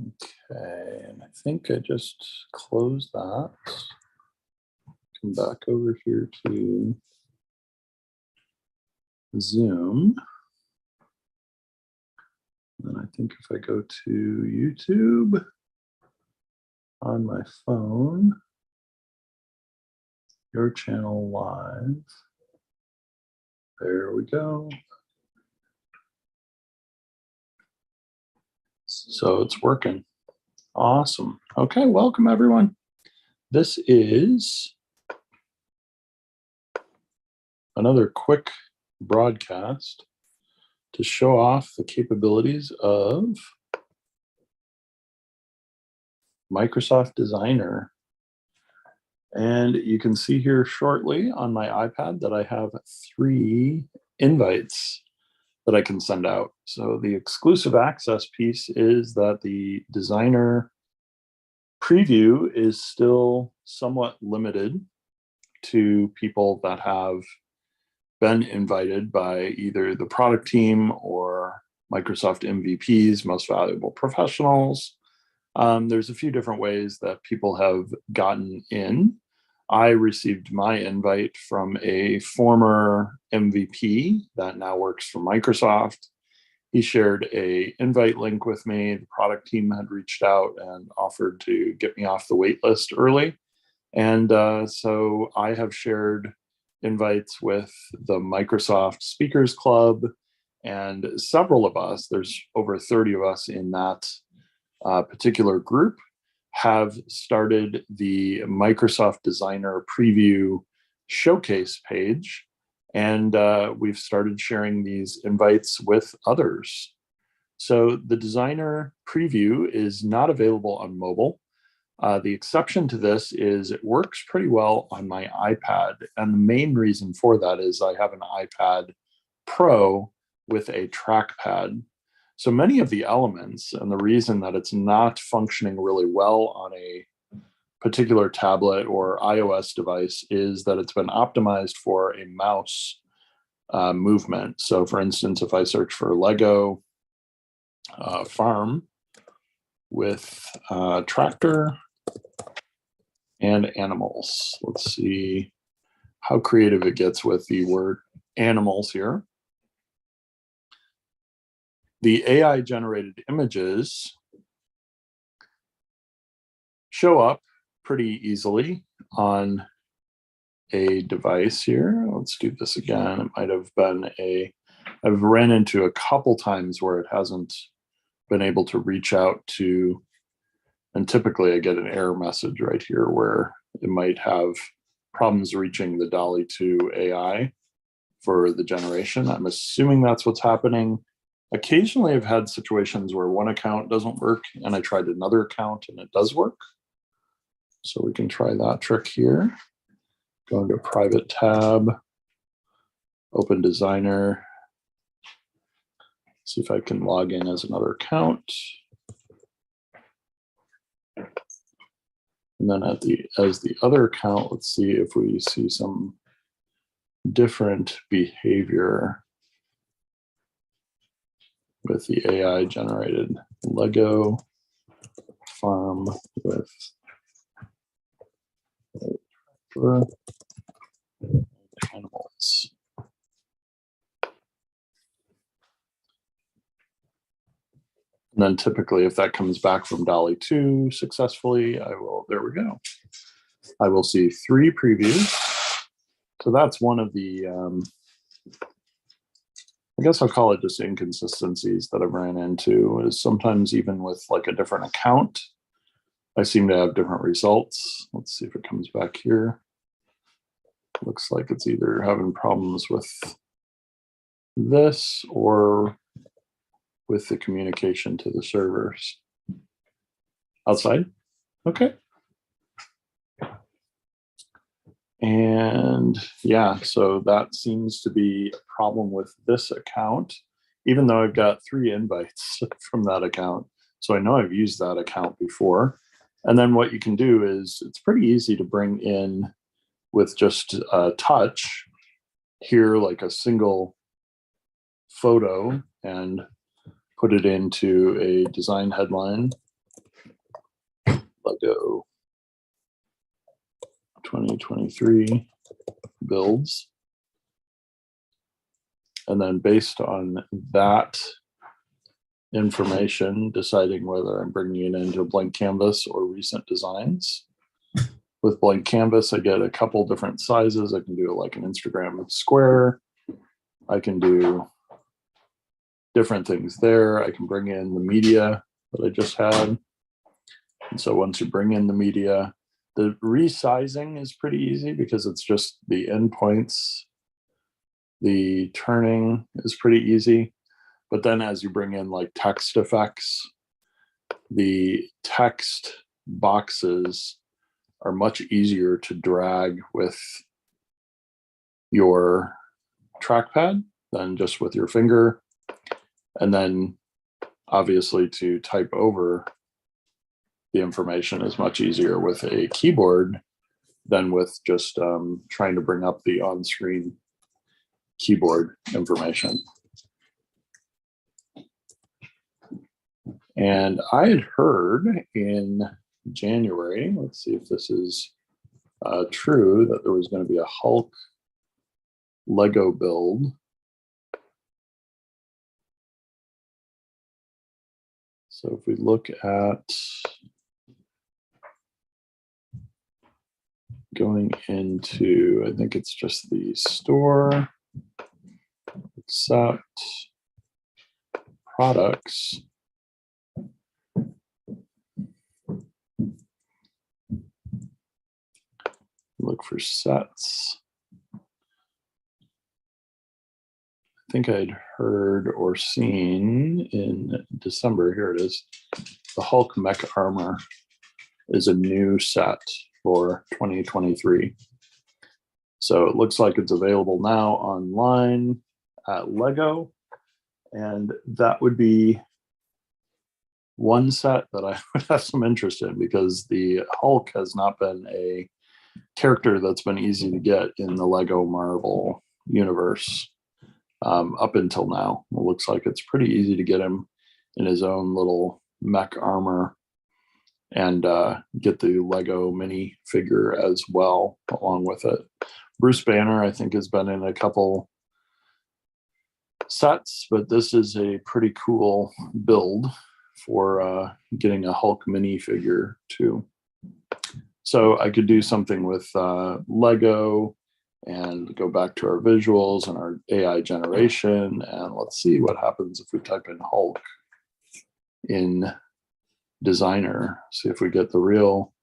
Okay, and I think I just closed that. Come back over here to Zoom. And I think if I go to YouTube on my phone, your channel live. There we go. So it's working. Awesome. Okay, welcome everyone. This is another quick broadcast to show off the capabilities of Microsoft Designer. And you can see here shortly on my iPad that I have 3 invites that I can send out. So the exclusive access piece is that the Designer preview is still somewhat limited to people that have been invited by either the product team or Microsoft MVPs, most valuable professionals. There's a few different ways that people have gotten in. I received my invite from a former MVP that now works for Microsoft. He shared a invite link with me. The product team had reached out and offered to get me off the wait list early. And so I have shared invites with the Microsoft Speakers Club, and several of us, there's over 30 of us in that particular group, have started the Microsoft Designer Preview Showcase page, and we've started sharing these invites with others. So the Designer Preview is not available on mobile. The exception to this is it works pretty well on my iPad, and the main reason for that is I have an iPad Pro with a trackpad. So many of the elements, and the reason that it's not functioning really well on a particular tablet or iOS device is that it's been optimized for a mouse movement. So for instance, if I search for Lego farm with tractor and animals, let's see how creative it gets with the word animals here. The AI generated images show up pretty easily on a device here. Let's do this again. It might have been I've ran into a couple times where it hasn't been able to reach out to, and typically I get an error message right here where it might have problems reaching the DALL-E 2 AI for the generation. I'm assuming that's what's happening. Occasionally I've had situations where one account doesn't work and I tried another account and it does work. So we can try that trick here. Go into a private tab, open Designer, see if I can log in as another account. And then as the other account, let's see if we see some different behavior with the AI generated Lego farm with animals. And then typically if that comes back from DALL-E 2 successfully, there we go. I will see 3 previews. So that's one of the, I guess I'll call it just inconsistencies that I've ran into, is sometimes even with like a different account, I seem to have different results. Let's see if it comes back here. Looks like it's either having problems with this or with the communication to the servers. Outside? Okay. And yeah, so that seems to be a problem with this account, even though I've got 3 invites from that account. So I know I've used that account before. And then what you can do is it's pretty easy to bring in with just a touch here, like a single photo, and put it into a design headline Lego 2023 builds. And then based on that information, deciding whether I'm bringing it into blank canvas or recent designs. With blank canvas, I get a couple different sizes. I can do like an Instagram square. I can do different things there. I can bring in the media that I just had. And so once you bring in the media, the resizing is pretty easy because it's just the endpoints. The turning is pretty easy. But then as you bring in like text effects, the text boxes are much easier to drag with your trackpad than just with your finger. And then obviously to type over the information is much easier with a keyboard than with just trying to bring up the on-screen keyboard information. And I had heard in January, let's see if this is true, that there was going to be a Hulk Lego build. So if we look at going into, I think it's just the store, accept products. Look for sets. I think I'd heard or seen in December, here it is, the Hulk Mech Armor is a new set for 2023. So it looks like it's available now online at Lego. And that would be one set that I would have some interest in because the Hulk has not been a character that's been easy to get in the Lego Marvel universe up until now. It looks like it's pretty easy to get him in his own little mech armor and get the Lego mini figure as well along with it. Bruce Banner, I think, has been in a couple sets, but this is a pretty cool build for getting a Hulk mini figure too. So I could do something with Lego and go back to our visuals and our AI generation. And let's see what happens if we type in Hulk in Designer. See if we get the real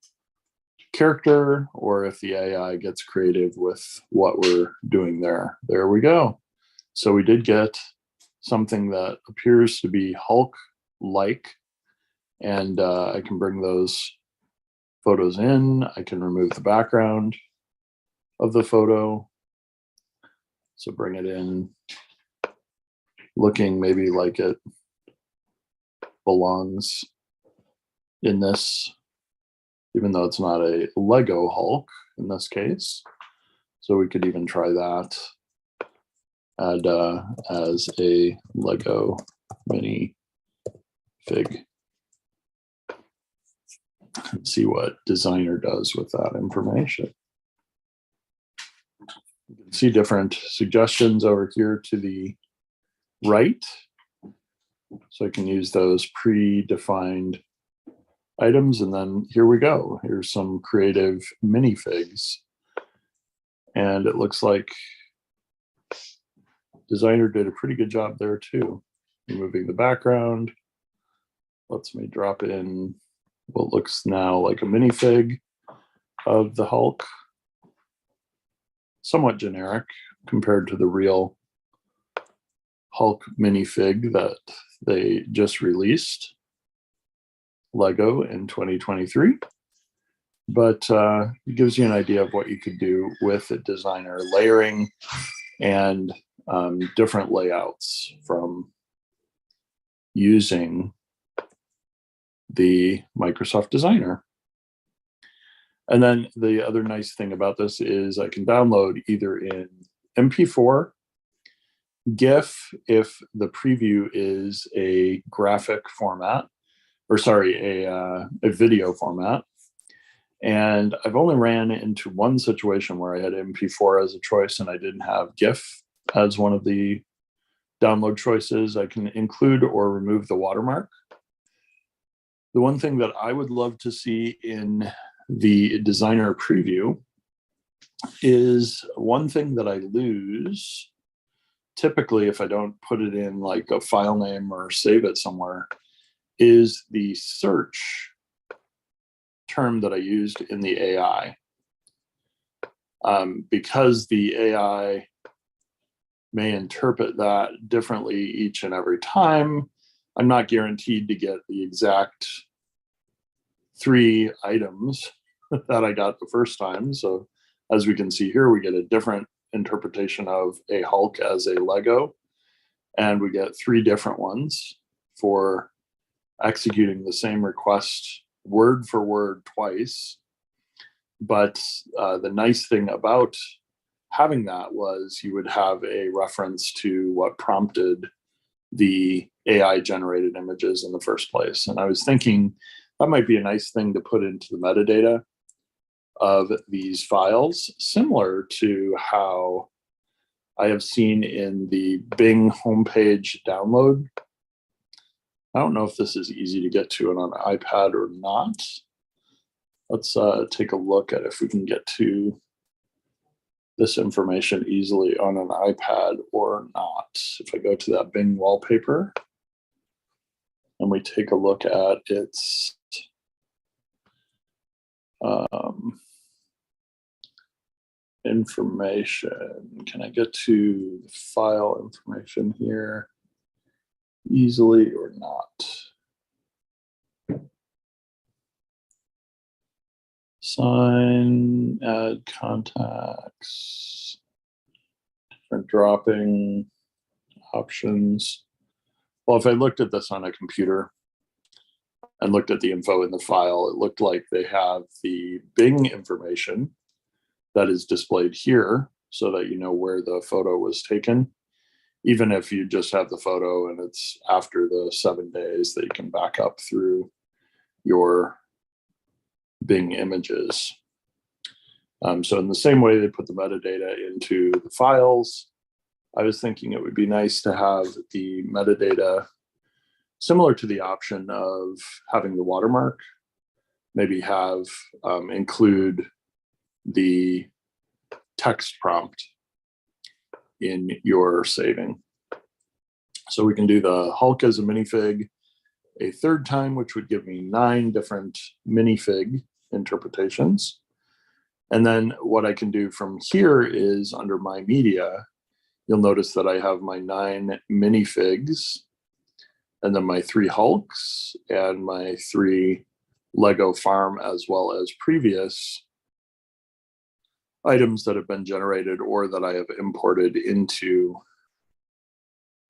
character or if the AI gets creative with what we're doing there. There we go. So we did get something that appears to be Hulk-like. And I can bring those photos in. I can remove the background of the photo. So bring it in, looking maybe like it belongs in this, even though it's not a Lego Hulk in this case. So we could even try that. Add as a Lego mini fig. And see what Designer does with that information. You can see different suggestions over here to the right. So I can use those predefined items. And then here we go. Here's some creative minifigs. And it looks like Designer did a pretty good job there too. Removing the background. Lets me drop in what looks now like a minifig of the Hulk. Somewhat generic compared to the real Hulk minifig that they just released, Lego, in 2023. But it gives you an idea of what you could do with a Designer, layering and different layouts from using the Microsoft Designer. And then the other nice thing about this is I can download either in MP4, GIF if the preview is a graphic format, or sorry, a video format And I've only ran into one situation where I had MP4 as a choice and I didn't have GIF as one of the download choices. I can include or remove the watermark. The one thing that I would love to see in the designer preview is one thing that I lose typically if I don't put it in like a file name or save it somewhere is the search term that I used in the AI. Because the AI may interpret that differently each and every time, I'm not guaranteed to get the exact 3 items that I got the first time. So as we can see here, we get a different interpretation of a Hulk as a Lego, and we get 3 different ones for executing the same request word for word twice. But the nice thing about having that was you would have a reference to what prompted the AI generated images in the first place. And I was thinking that might be a nice thing to put into the metadata of these files, similar to how I have seen in the Bing homepage download. I don't know if this is easy to get to it on an iPad or not. Let's take a look at if we can get to this information easily on an iPad or not. If I go to that Bing wallpaper and we take a look at its information, can I get to the file information here easily or not? Sign, add contacts, different dropping options. Well, if I looked at this on a computer and looked at the info in the file, it looked like they have the Bing information that is displayed here so that you know where the photo was taken, even if you just have the photo and it's after the 7 days that you can back up through your Bing images. So in the same way they put the metadata into the files, I was thinking it would be nice to have the metadata similar to the option of having the watermark, maybe have include the text prompt in your saving. So we can do the Hulk as a minifig a 3rd time, which would give me 9 different minifig interpretations. And then what I can do from here is under my media, you'll notice that I have my 9 minifigs and then my 3 Hulks and my 3 Lego farm, as well as previous items that have been generated or that I have imported into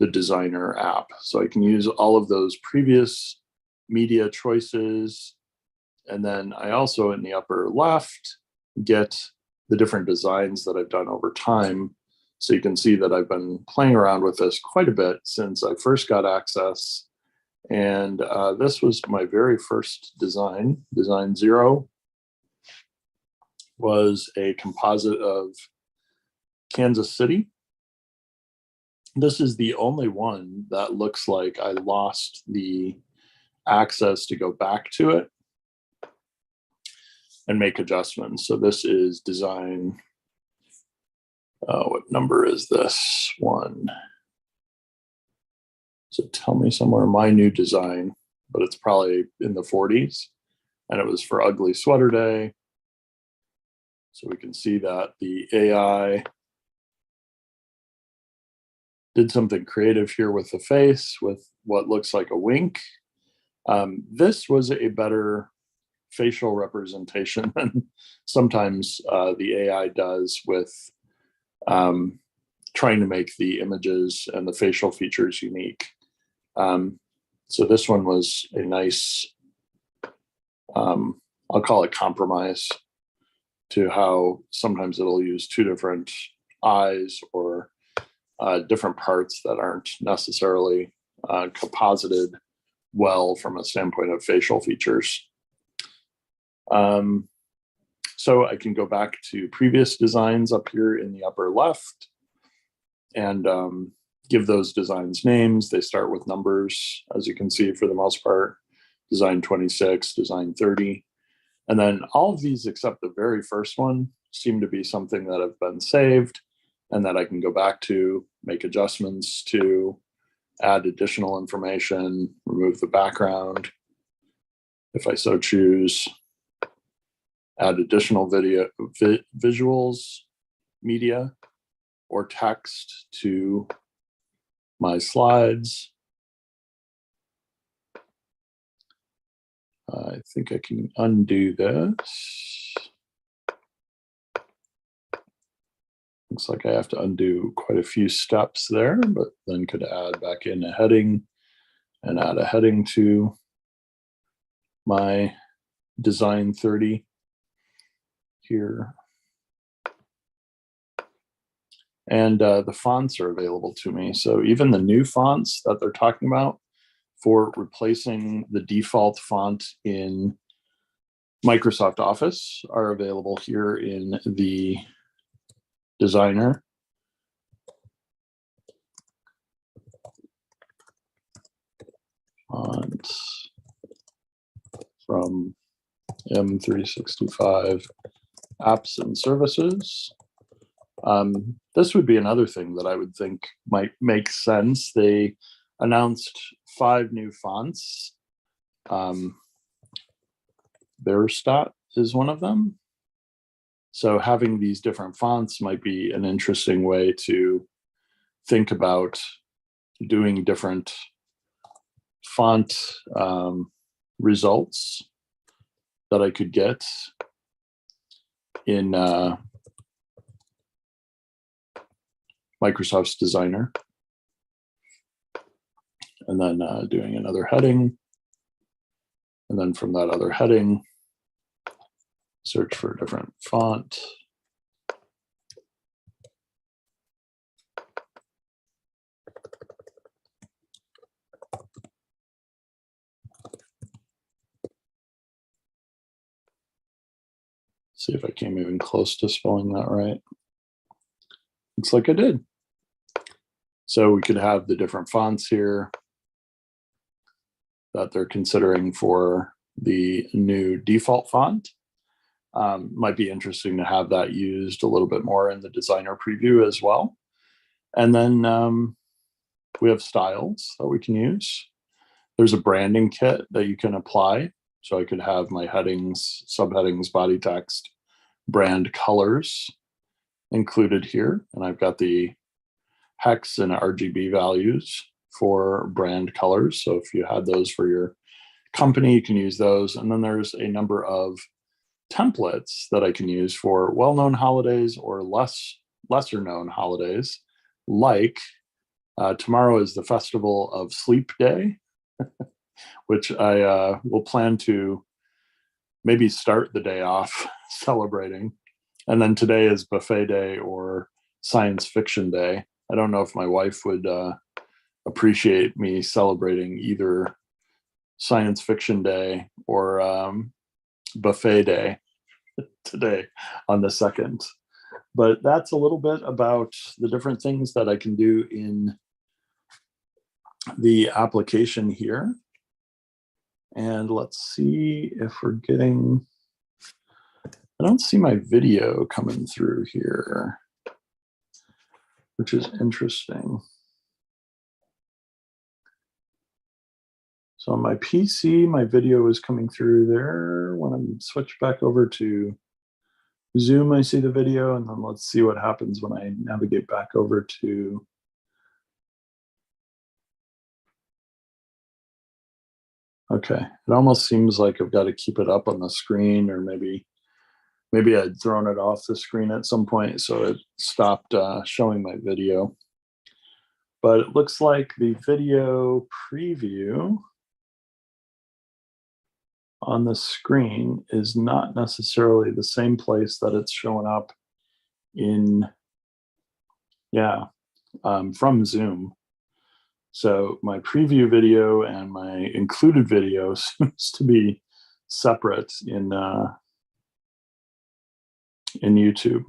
the designer app. So I can use all of those previous media choices. And then I also in the upper left get the different designs that I've done over time. So you can see that I've been playing around with this quite a bit since I first got access. And this was my very first design. Design 0 was a composite of Kansas City. This is the only one that looks like I lost the access to go back to it and make adjustments. So this is design, what number is this one? So tell me somewhere my new design, but it's probably in the 40s. And it was for Ugly Sweater Day. So we can see that the AI did something creative here with the face, with what looks like a wink. This was a better facial representation than sometimes the AI does with trying to make the images and the facial features unique. So this one was a nice, I'll call it compromise to how sometimes it'll use 2 different eyes or different parts that aren't necessarily composited well from a standpoint of facial features. So I can go back to previous designs up here in the upper left and give those designs names. They start with numbers, as you can see, for the most part. Design 26, design 30. And then all of these except the very first one seem to be something that have been saved and that I can go back to, make adjustments to, add additional information, remove the background if I so choose, add additional visuals, media, or text to my slides. I think I can undo this. Looks like I have to undo quite a few steps there, but then could add back in a heading and add a heading to my design 30 here. And the fonts are available to me. So even the new fonts that they're talking about for replacing the default font in Microsoft Office are available here in the designer. Fonts from M365 apps and services. This would be another thing that I would think might make sense. They announced 5 new fonts. Verstadt is one of them. So having these different fonts might be an interesting way to think about doing different font results that I could get in Microsoft's Designer. And then doing another heading. And then from that other heading, search for a different font. See if I came even close to spelling that right. Looks like I did. So we could have the different fonts here that they're considering for the new default font. Might be interesting to have that used a little bit more in the designer preview as well. And then we have styles that we can use. There's a branding kit that you can apply. So I could have my headings, subheadings, body text, brand colors included here. And I've got the hex and RGB values for brand colors. So if you had those for your company, you can use those. And then there's a number of templates that I can use for well-known holidays or lesser known holidays, like tomorrow is the Festival of Sleep Day, which I will plan to maybe start the day off celebrating. And then today is Buffet Day or Science Fiction Day. I don't know if my wife would appreciate me celebrating either Science Fiction Day or Buffet Day today on the 2nd. But that's a little bit about the different things that I can do in the application here. And let's see if we're getting, I don't see my video coming through here, which is interesting. So on my PC, my video is coming through there. When I switch back over to Zoom, I see the video, and then let's see what happens when I navigate back over to okay. It almost seems like I've got to keep it up on the screen, or maybe I'd thrown it off the screen at some point, so it stopped showing my video. But it looks like the video preview on the screen is not necessarily the same place that it's showing up in, from Zoom. So my preview video and my included video seems to be separate in in YouTube.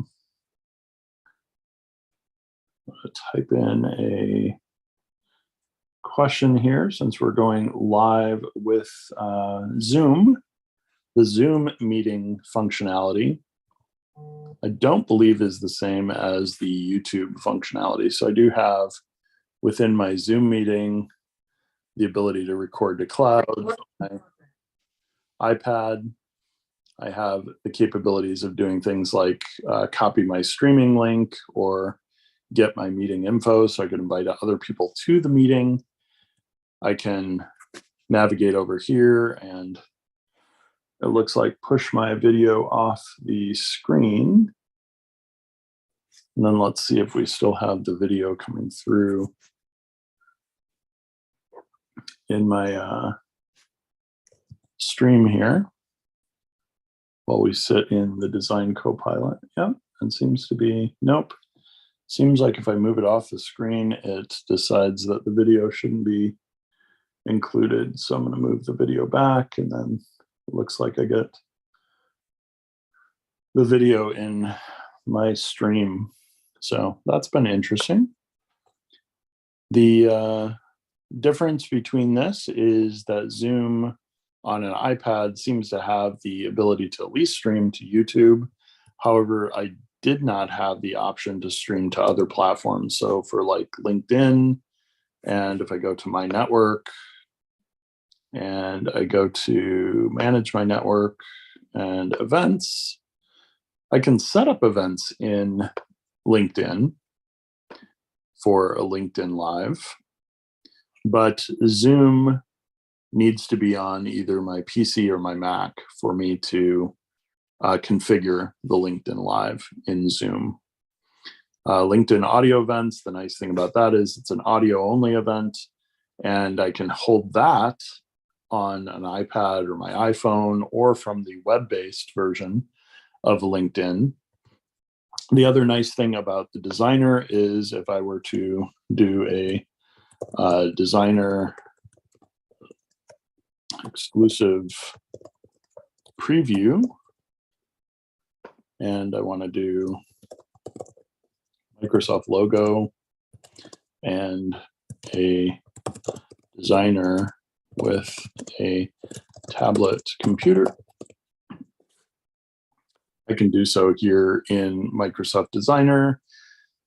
I'll type in a question here since we're going live with Zoom. The Zoom meeting functionality, I don't believe is the same as the YouTube functionality. So I do have within my Zoom meeting the ability to record to cloud, my iPad. I have the capabilities of doing things like copy my streaming link or get my meeting info so I can invite other people to the meeting. I can navigate over here and it looks like push my video off the screen. And then let's see if we still have the video coming through in my stream here while we sit in the Design Copilot. Yep, and seems to be, nope. Seems like if I move it off the screen, it decides that the video shouldn't be included. So I'm going to move the video back, and then it looks like I get the video in my stream. So that's been interesting. The difference between this is that Zoom on an iPad seems to have the ability to at least stream to YouTube. However, I did not have the option to stream to other platforms. So for like LinkedIn, and if I go to my network and I go to manage my network and events, I can set up events in LinkedIn for a LinkedIn Live, but Zoom needs to be on either my PC or my Mac for me to configure the LinkedIn Live in Zoom. LinkedIn audio events, the nice thing about that is it's an audio only event, and I can hold that on an iPad or my iPhone or from the web-based version of LinkedIn. The other nice thing about the Designer is if I were to do a Designer exclusive preview, and I want to do Microsoft logo and a Designer with a tablet computer, I can do so here in Microsoft Designer.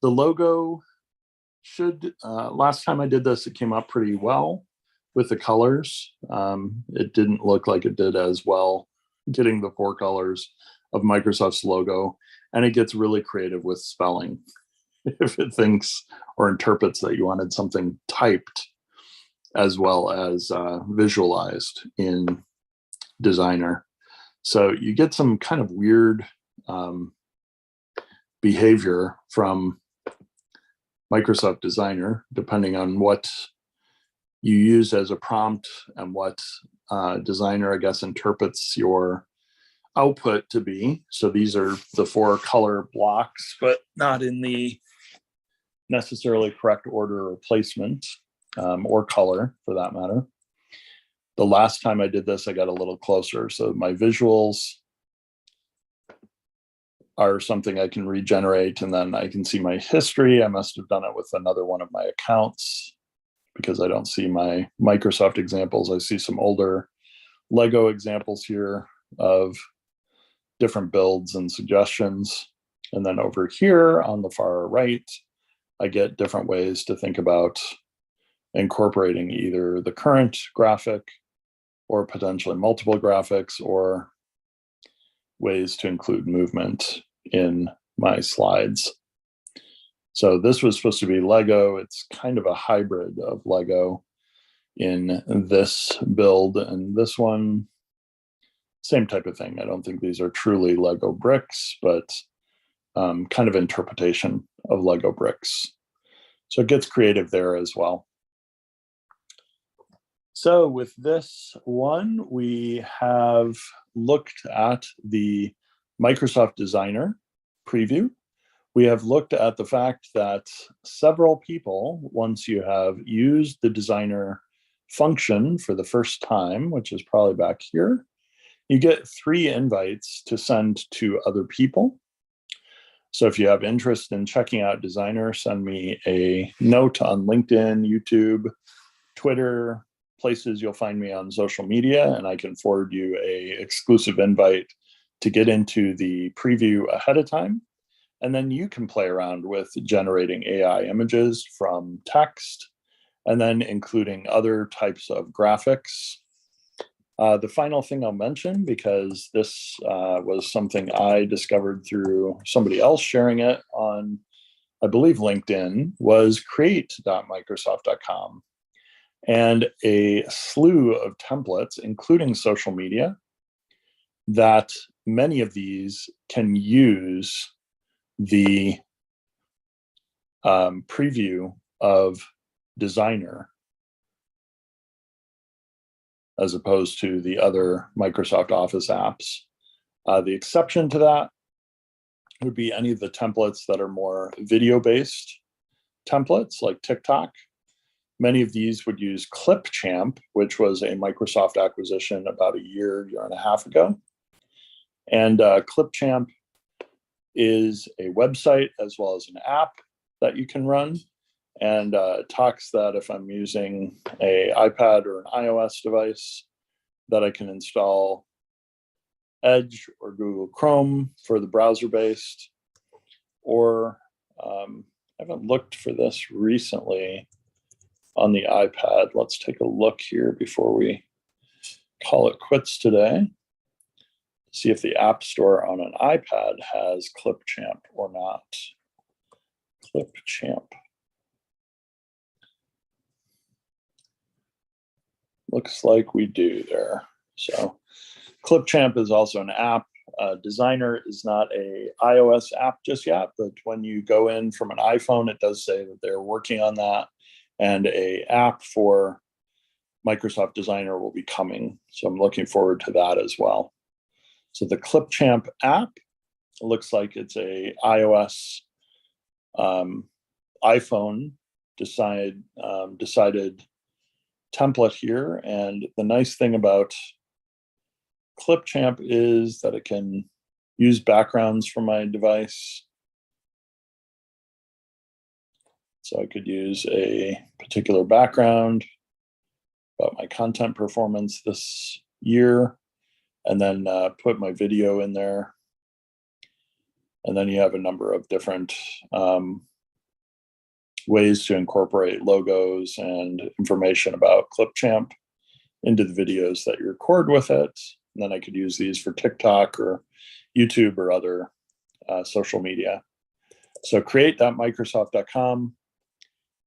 The logo should, last time I did this, it came up pretty well with the colors. It didn't look like it did as well getting the 4 colors of Microsoft's logo, and it gets really creative with spelling. If it thinks or interprets that you wanted something typed as well as visualized in Designer. So you get some kind of weird behavior from Microsoft Designer, depending on what you use as a prompt and what Designer, I guess, interprets your output to be. So these are the 4 color blocks, but not in the necessarily correct order or placement, or color for that matter. The last time I did this, I got a little closer. So my visuals are something I can regenerate, and then I can see my history. I must have done it with another one of my accounts because I don't see my Microsoft examples. I see some older Lego examples here of different builds and suggestions. And then over here on the far right, I get different ways to think about incorporating either the current graphic or potentially multiple graphics, or ways to include movement in my slides. So this was supposed to be Lego. It's kind of a hybrid of Lego in this build, and this one, same type of thing. I don't think these are truly Lego bricks, but kind of interpretation of Lego bricks. So it gets creative there as well. So with this one, we have looked at the Microsoft Designer preview. We have looked at the fact that several people, once you have used the Designer function for the first time, which is probably back here, you get 3 invites to send to other people. So if you have interest in checking out Designer, send me a note on LinkedIn, YouTube, Twitter, places you'll find me on social media, and I can forward you a exclusive invite to get into the preview ahead of time. And then you can play around with generating AI images from text, and then including other types of graphics. The final thing I'll mention, because this was something I discovered through somebody else sharing it on, I believe, LinkedIn, was create.microsoft.com. And a slew of templates, including social media, that many of these can use the preview of Designer as opposed to the other Microsoft Office apps. The exception to that would be any of the templates that are more video-based templates, like TikTok. Many of these would use Clipchamp, which was a Microsoft acquisition about a year and a half ago. And Clipchamp is a website as well as an app that you can run. And it talks that if I'm using an iPad or an iOS device, that I can install Edge or Google Chrome for the browser-based, or I haven't looked for this recently on the iPad. Let's take a look here before we call it quits today. See if the App Store on an iPad has Clipchamp or not. Clipchamp. Looks like we do there. So Clipchamp is also an app. Designer is not a iOS app just yet, but when you go in from an iPhone, it does say that they're working on that, and a app for Microsoft Designer will be coming. So I'm looking forward to that as well. So the Clipchamp app looks like it's a iOS iPhone decided template here. And the nice thing about Clipchamp is that it can use backgrounds from my device. So I could use a particular background about my content performance this year, and then put my video in there. And then you have a number of different ways to incorporate logos and information about Clipchamp into the videos that you record with it. And then I could use these for TikTok or YouTube or other social media. So create.microsoft.com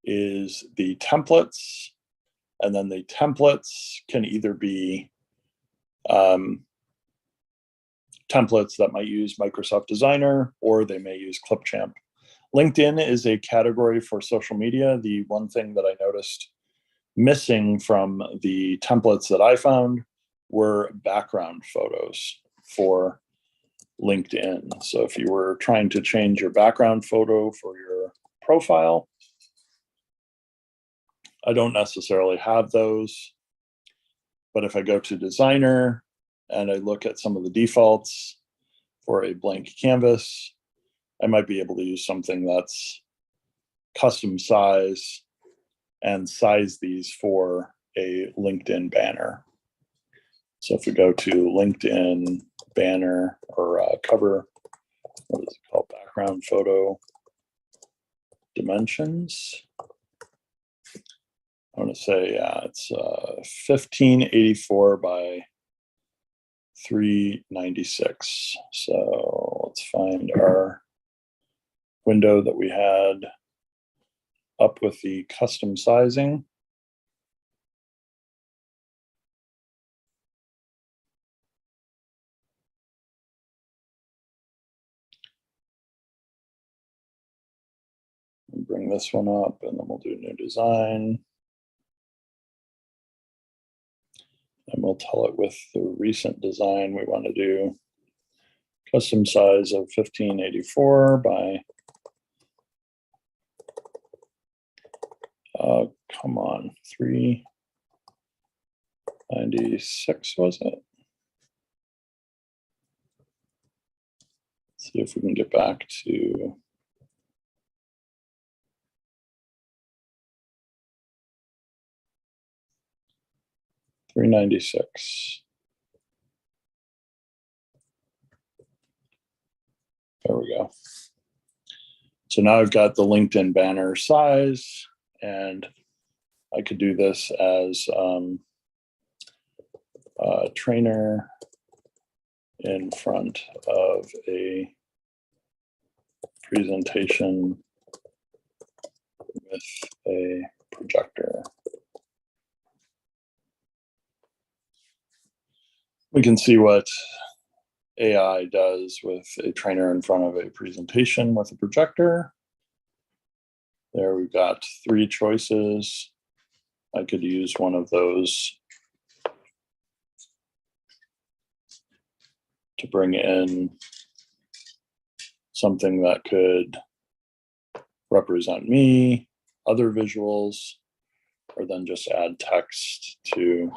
is the templates, and then the templates can either be templates that might use Microsoft Designer, or they may use Clipchamp. LinkedIn is a category for social media. The one thing that I noticed missing from the templates that I found were background photos for LinkedIn. So if you were trying to change your background photo for your profile, I don't necessarily have those. But if I go to Designer and I look at some of the defaults for a blank canvas, I might be able to use something that's custom size and size these for a LinkedIn banner. So if we go to LinkedIn banner or cover, what is it called? Background photo dimensions. I want to say it's 1584 by 396. So let's find our window that we had up with the custom sizing. We'll bring this one up, and then we'll do new design. And we'll tell it with the recent design we want to do custom size of 1584 by, come on, 396 was it? Let's see if we can get back to $396. There we go. So now I've got the LinkedIn banner size, and I could do this as a trainer in front of a presentation with a projector. We can see what AI does with a trainer in front of a presentation with a projector. There we've got 3 choices. I could use one of those to bring in something that could represent me, other visuals, or then just add text to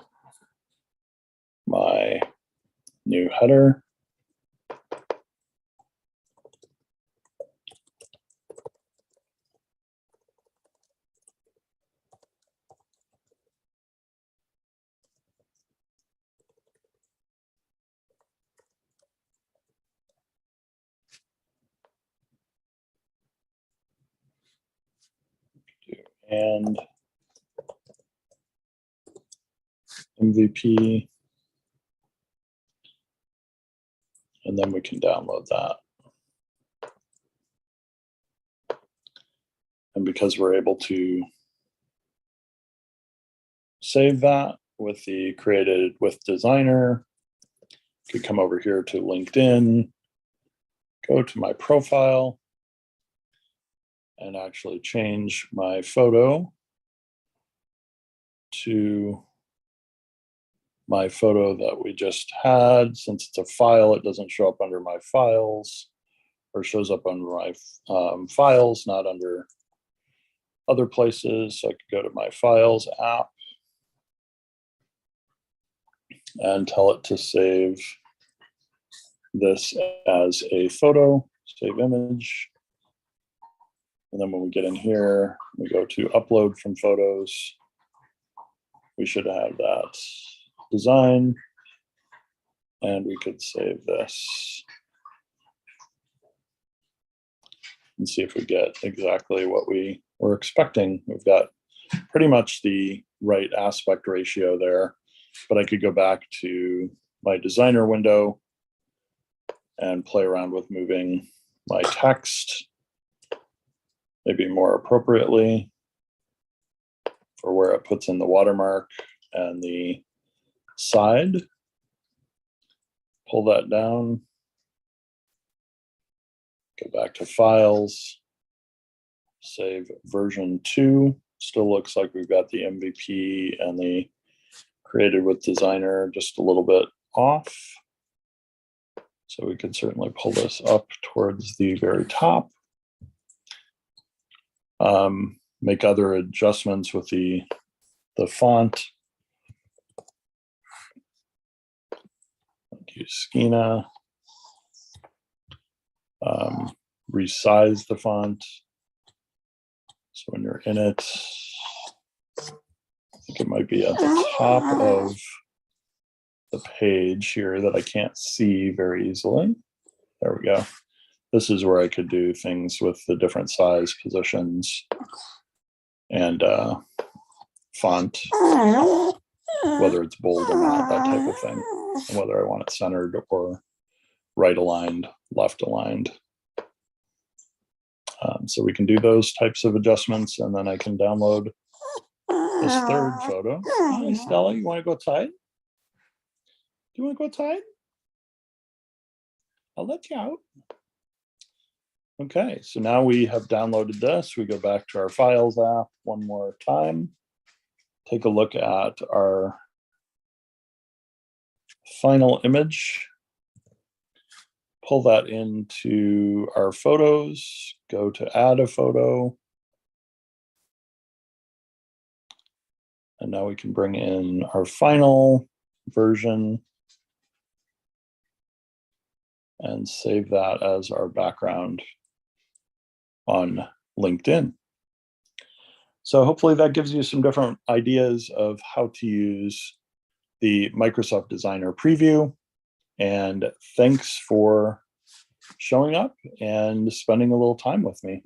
my new header. And MVP, and then we can download that. And because we're able to save that with the created with designer, could come over here to LinkedIn, go to my profile, and actually change my photo to my photo that we just had. Since it's a file, it doesn't show up under my files, or shows up under my files, not under other places. So I could go to my files app and tell it to save this as a photo, save image. And then when we get in here, we go to upload from photos. We should have that design, and we could save this and see if we get exactly what we were expecting. We've got pretty much the right aspect ratio there, but I could go back to my designer window and play around with moving my text maybe more appropriately for where it puts in the watermark and the side. Pull that down, go back to files, save version 2. Still looks like we've got the MVP and the created with designer just a little bit off. So we could certainly pull this up towards the very top. Make other adjustments with the font. Use Skina. Resize the font. So when you're in it, I think it might be at the top of the page here that I can't see very easily. There we go. This is where I could do things with the different size positions and font, whether it's bold or not, that type of thing, and whether I want it centered or right aligned, left aligned. So we can do those types of adjustments, and then I can download this third photo. Hi, Stella, you want to go outside? Do you want to go outside? I'll let you out. Okay, so now we have downloaded this. We go back to our files app one more time. Take a look at our final image. Pull that into our photos. Go to add a photo. And now we can bring in our final version and save that as our background on LinkedIn. So hopefully that gives you some different ideas of how to use the Microsoft Designer Preview. And thanks for showing up and spending a little time with me.